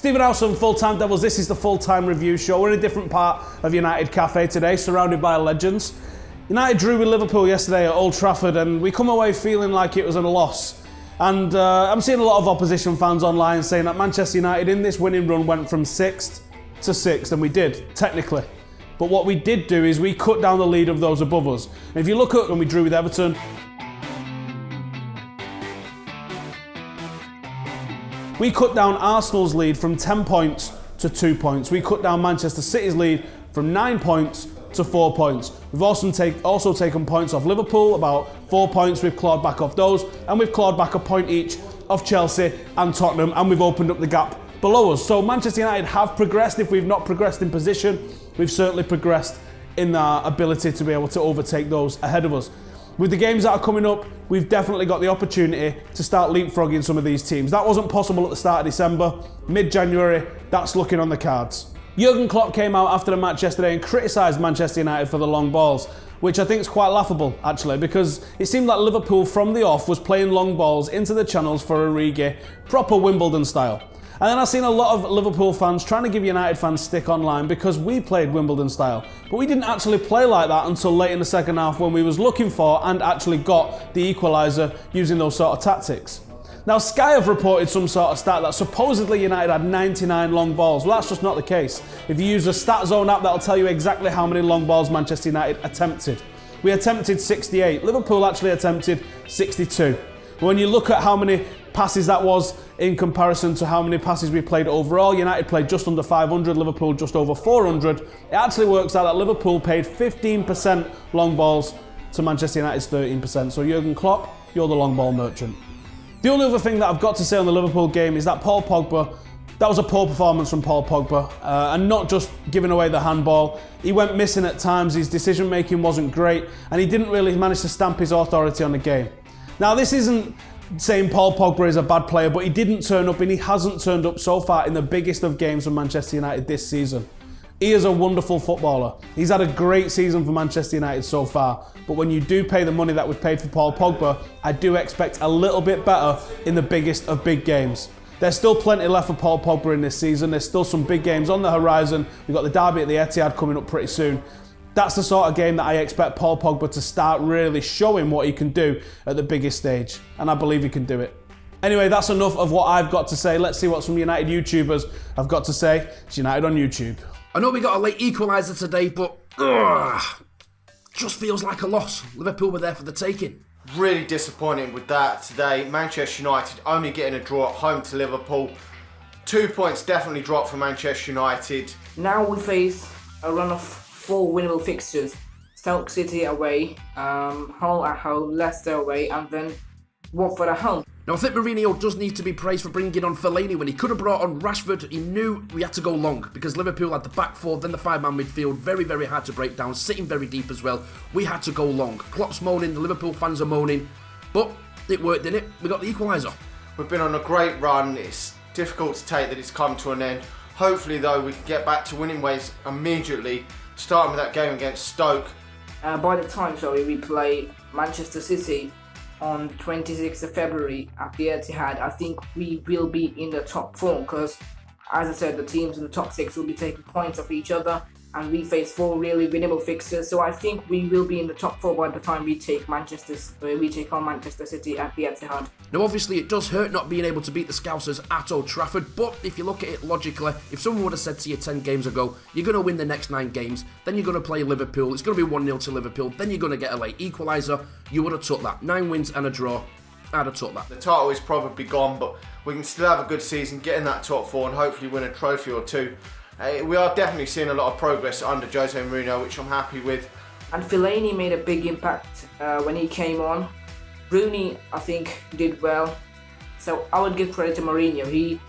Stephen House from Full Time Devils. This is the Full Time Review Show. We're in a different part of United Cafe today, surrounded by legends. United drew with Liverpool yesterday at Old Trafford, and we come away feeling like it was a loss. And I'm seeing a lot of opposition fans online saying that Manchester United in this winning run went from 6th to 6th, and we did, technically. But what we did do is we cut down the lead of those above us. And if you look at when we drew with Everton, we cut down Arsenal's lead from 10 points to 2 points. We cut down Manchester City's lead from 9 points to 4 points. We've also taken points off Liverpool, about 4 points. We've clawed back off those, and we've clawed back a point each off Chelsea and Tottenham, and we've opened up the gap below us. So Manchester United have progressed. If we've not progressed in position, we've certainly progressed in our ability to be able to overtake those ahead of us. With the games that are coming up, we've definitely got the opportunity to start leapfrogging some of these teams. That wasn't possible at the start of December. Mid-January, that's looking on the cards. Jurgen Klopp came out after the match yesterday and criticised Manchester United for the long balls, which I think is quite laughable, actually, because it seemed like Liverpool from the off was playing long balls into the channels for Origi, proper Wimbledon style. And then I've seen a lot of Liverpool fans trying to give United fans stick online because we played Wimbledon style. But we didn't actually play like that until late in the second half when we was looking for and actually got the equaliser using those sort of tactics. Now Sky have reported some sort of stat that supposedly United had 99 long balls. Well, that's just not the case. If you use the Stat Zone app, that'll tell you exactly how many long balls Manchester United attempted. We attempted 68. Liverpool actually attempted 62. When you look at how many passes that was in comparison to how many passes we played overall, United played just under 500, Liverpool just over 400. It actually works out that Liverpool paid 15% long balls to Manchester United's 13%. So Jurgen Klopp, you're the long ball merchant. The only other thing that I've got to say on the Liverpool game is that Paul Pogba, that was a poor performance from Paul Pogba, and not just giving away the handball. He went missing at times, his decision making wasn't great, and he didn't really manage to stamp his authority on the game. Now, this isn't saying Paul Pogba is a bad player, but he didn't turn up, and he hasn't turned up so far in the biggest of games for Manchester United this season. He is a wonderful footballer. He's had a great season for Manchester United so far, but when you do pay the money that was paid for Paul Pogba, I do expect a little bit better in the biggest of big games. There's still plenty left for Paul Pogba in this season. There's still some big games on the horizon. We've got the derby at the Etihad coming up pretty soon. That's the sort of game that I expect Paul Pogba to start really showing what he can do at the biggest stage, and I believe he can do it. Anyway, that's enough of what I've got to say. Let's see what some United YouTubers have got to say. It's United on YouTube. I know we got a late equaliser today, but just feels like a loss. Liverpool were there for the taking. Really disappointing with that today. Manchester United only getting a draw at home to Liverpool. 2 points definitely dropped for Manchester United. Now we face a run of 4 winnable fixtures. Stoke City away, Hull at home, Leicester away, and then Watford at home. Now I think Mourinho does need to be praised for bringing on Fellaini. When he could have brought on Rashford, he knew we had to go long because Liverpool had the back four, then the 5-man midfield, very, very hard to break down, sitting very deep as well. We had to go long. Klopp's moaning, the Liverpool fans are moaning, but it worked, didn't it? We got the equaliser. We've been on a great run. It's difficult to take that it's come to an end. Hopefully though we can get back to winning ways immediately, starting with that game against Stoke. By the time we play Manchester City on the 26th of February at the Etihad, I think we will be in the top 4 because, as I said, the teams in the top 6 will be taking points off each other, and we face 4 really winnable fixtures. So I think we will be in the top 4 by the time we take on Manchester City at the Etihad. Now obviously it does hurt not being able to beat the Scousers at Old Trafford, but if you look at it logically, if someone would have said to you 10 games ago, you're going to win the next 9 games, then you're going to play Liverpool, it's going to be 1-0 to Liverpool, then you're going to get a late equaliser, you would have took that. 9 wins and a draw, I'd have took that. The title is probably gone, but we can still have a good season, get in that top 4 and hopefully win a trophy or 2. We are definitely seeing a lot of progress under Jose Mourinho, which I'm happy with. And Fellaini made a big impact when he came on. Rooney, I think, did well. So I would give credit to Mourinho. He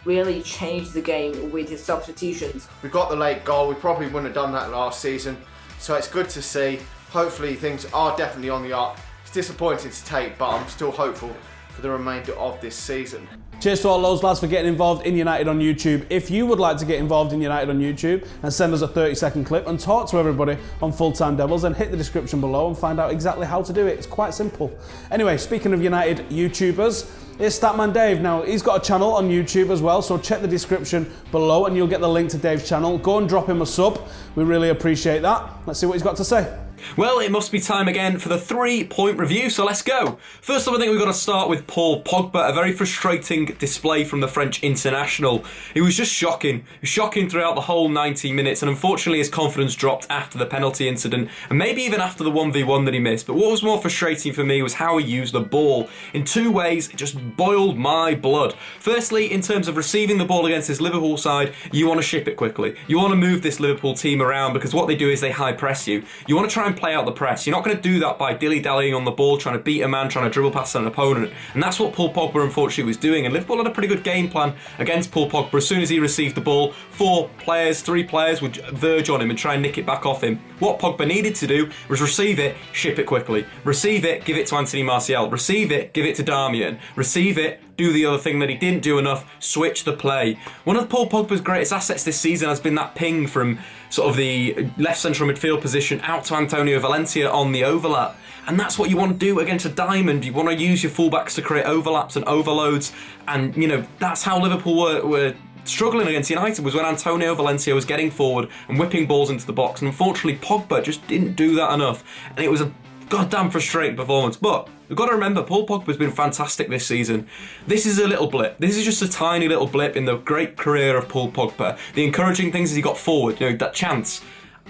really changed the game with his substitutions. We got the late goal. We probably wouldn't have done that last season. So it's good to see. Hopefully things are definitely on the up. It's disappointing to take, but I'm still hopeful for the remainder of this season. Cheers to all those lads for getting involved in United on YouTube. If you would like to get involved in United on YouTube and send us a 30-second clip and talk to everybody on Full Time Devils, then hit the description below and find out exactly how to do it. It's quite simple. Anyway, speaking of United YouTubers, it's Statman Dave. Now, he's got a channel on YouTube as well, so check the description below and you'll get the link to Dave's channel. Go and drop him a sub. We really appreciate that. Let's see what he's got to say. Well, it must be time again for the 3-point review, so let's go. First off, I think we've got to start with Paul Pogba. A very frustrating display from the French international. It was just shocking. Shocking throughout the whole 90 minutes, and unfortunately his confidence dropped after the penalty incident, and maybe even after the 1v1 that he missed. But what was more frustrating for me was how he used the ball. In two ways, it just boiled my blood. Firstly, in terms of receiving the ball against this Liverpool side, you want to ship it quickly. You want to move this Liverpool team around, because what they do is they high press you. You want to try and play out the press. You're not going to do that by dilly-dallying on the ball, trying to beat a man, trying to dribble past an opponent. And that's what Paul Pogba unfortunately was doing. And Liverpool had a pretty good game plan against Paul Pogba. As soon as he received the ball, 3 players would verge on him and try and nick it back off him. What Pogba needed to do was receive it, ship it quickly. Receive it, give it to Anthony Martial. Receive it, give it to Darmian. Receive it, do the other thing that he didn't do enough, switch the play. One of Paul Pogba's greatest assets this season has been that ping from sort of the left central midfield position out to Antonio Valencia on the overlap. And that's what you want to do against a diamond. You want to use your fullbacks to create overlaps and overloads. And, you know, that's how Liverpool were struggling against United, was when Antonio Valencia was getting forward and whipping balls into the box. And unfortunately, Pogba just didn't do that enough. And it was a goddamn frustrating performance. But we've got to remember, Paul Pogba's been fantastic this season. This is a little blip. This is just a tiny little blip in the great career of Paul Pogba. The encouraging things is he got forward, you know, that chance.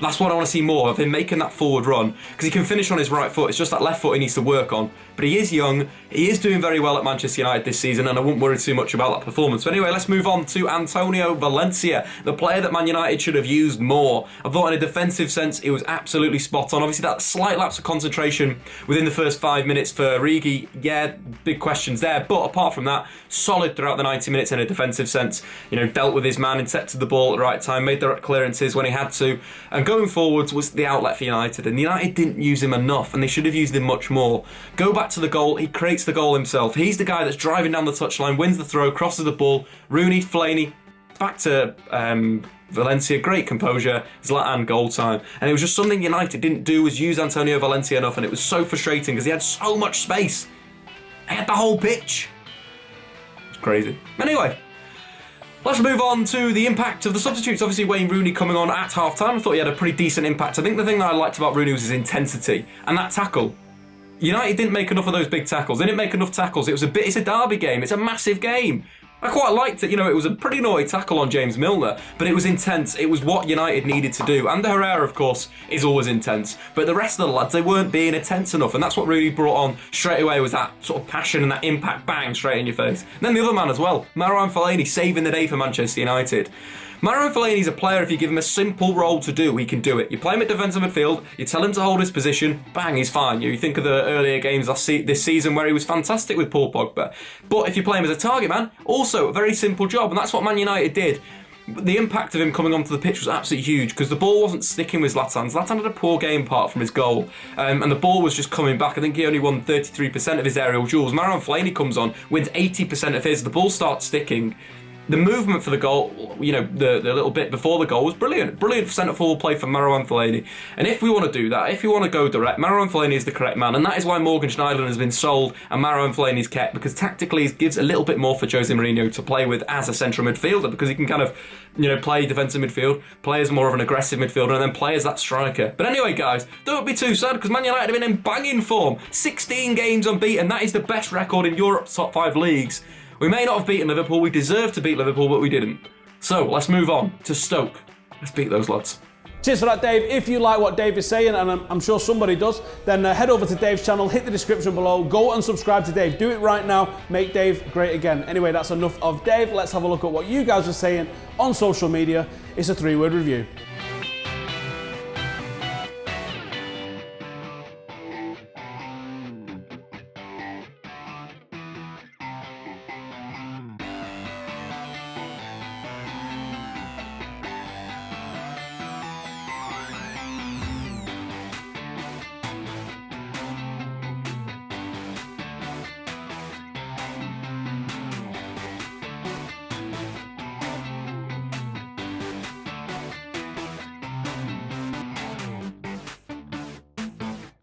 That's what I want to see more of, him making that forward run, because he can finish on his right foot. It's just that left foot he needs to work on. But he is young, he is doing very well at Manchester United this season, and I wouldn't worry too much about that performance. But anyway, let's move on to Antonio Valencia, the player that Man United should have used more. I thought in a defensive sense, it was absolutely spot on. Obviously, that slight lapse of concentration within the first 5 minutes for Origi, yeah, big questions there. But apart from that, solid throughout the 90 minutes in a defensive sense. You know, dealt with his man, intercepted the ball at the right time, made the right clearances when he had to, and going forwards was the outlet for United. And United didn't use him enough, and they should have used him much more. Go back to the goal, he creates the goal himself. He's the guy that's driving down the touchline, wins the throw, crosses the ball. Rooney, Fellaini, back to Valencia, great composure, Zlatan, goal time. And it was just something United didn't do, was use Antonio Valencia enough, and it was so frustrating because he had so much space. He had the whole pitch. It's crazy. Anyway, let's move on to the impact of the substitutes. Obviously, Wayne Rooney coming on at half-time, I thought he had a pretty decent impact. I think the thing that I liked about Rooney was his intensity and that tackle. United didn't make enough of those big tackles. They didn't make enough tackles. It's a derby game. It's a massive game. I quite liked it. You know, it was a pretty naughty tackle on James Milner, but it was intense. It was what United needed to do. And Herrera, of course, is always intense. But the rest of the lads, they weren't being intense enough. And that's what really brought on straight away, was that sort of passion and that impact, bang, straight in your face. And then the other man as well, Marouane Fellaini, saving the day for Manchester United. Marouane Fellaini's a player, if you give him a simple role to do, he can do it. You play him at defensive midfield, you tell him to hold his position, bang, he's fine. You think of the earlier games this season where he was fantastic with Paul Pogba. But if you play him as a target man, also a very simple job, and that's what Man United did. The impact of him coming onto the pitch was absolutely huge, because the ball wasn't sticking with Zlatan. Zlatan had a poor game apart from his goal, and the ball was just coming back. I think he only won 33% of his aerial duels. Marouane Fellaini comes on, wins 80% of his, the ball starts sticking. The movement for the goal, you know, the little bit before the goal was brilliant. Brilliant centre-forward play from Marouane Fellaini. And if we want to do that, if we want to go direct, Marouane Fellaini is the correct man. And that is why Morgan Schneiderlin has been sold and Marouane Fellaini's kept, because tactically it gives a little bit more for Jose Mourinho to play with as a central midfielder, because he can kind of, you know, play defensive midfield, play as more of an aggressive midfielder, and then play as that striker. But anyway, guys, don't be too sad, because Man United have been in banging form. 16 games unbeaten. That is the best record in Europe's top 5 leagues. We may not have beaten Liverpool, we deserved to beat Liverpool, but we didn't. So, let's move on to Stoke. Let's beat those lads. Cheers for that, Dave. If you like what Dave is saying, and I'm sure somebody does, then head over to Dave's channel, hit the description below, go and subscribe to Dave. Do it right now, make Dave great again. Anyway, that's enough of Dave. Let's have a look at what you guys are saying on social media. It's a 3-word review.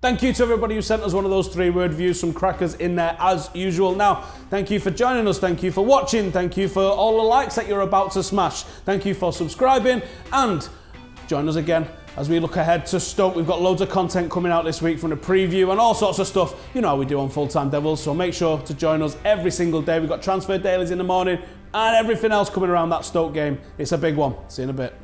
Thank you to everybody who sent us one of those 3-word views, some crackers in there as usual. Now, thank you for joining us, thank you for watching, thank you for all the likes that you're about to smash, thank you for subscribing, and join us again as we look ahead to Stoke. We've got loads of content coming out this week from the preview and all sorts of stuff. You know how we do on Full Time Devils, so make sure to join us every single day. We've got transfer dailies in the morning and everything else coming around that Stoke game. It's a big one. See you in a bit.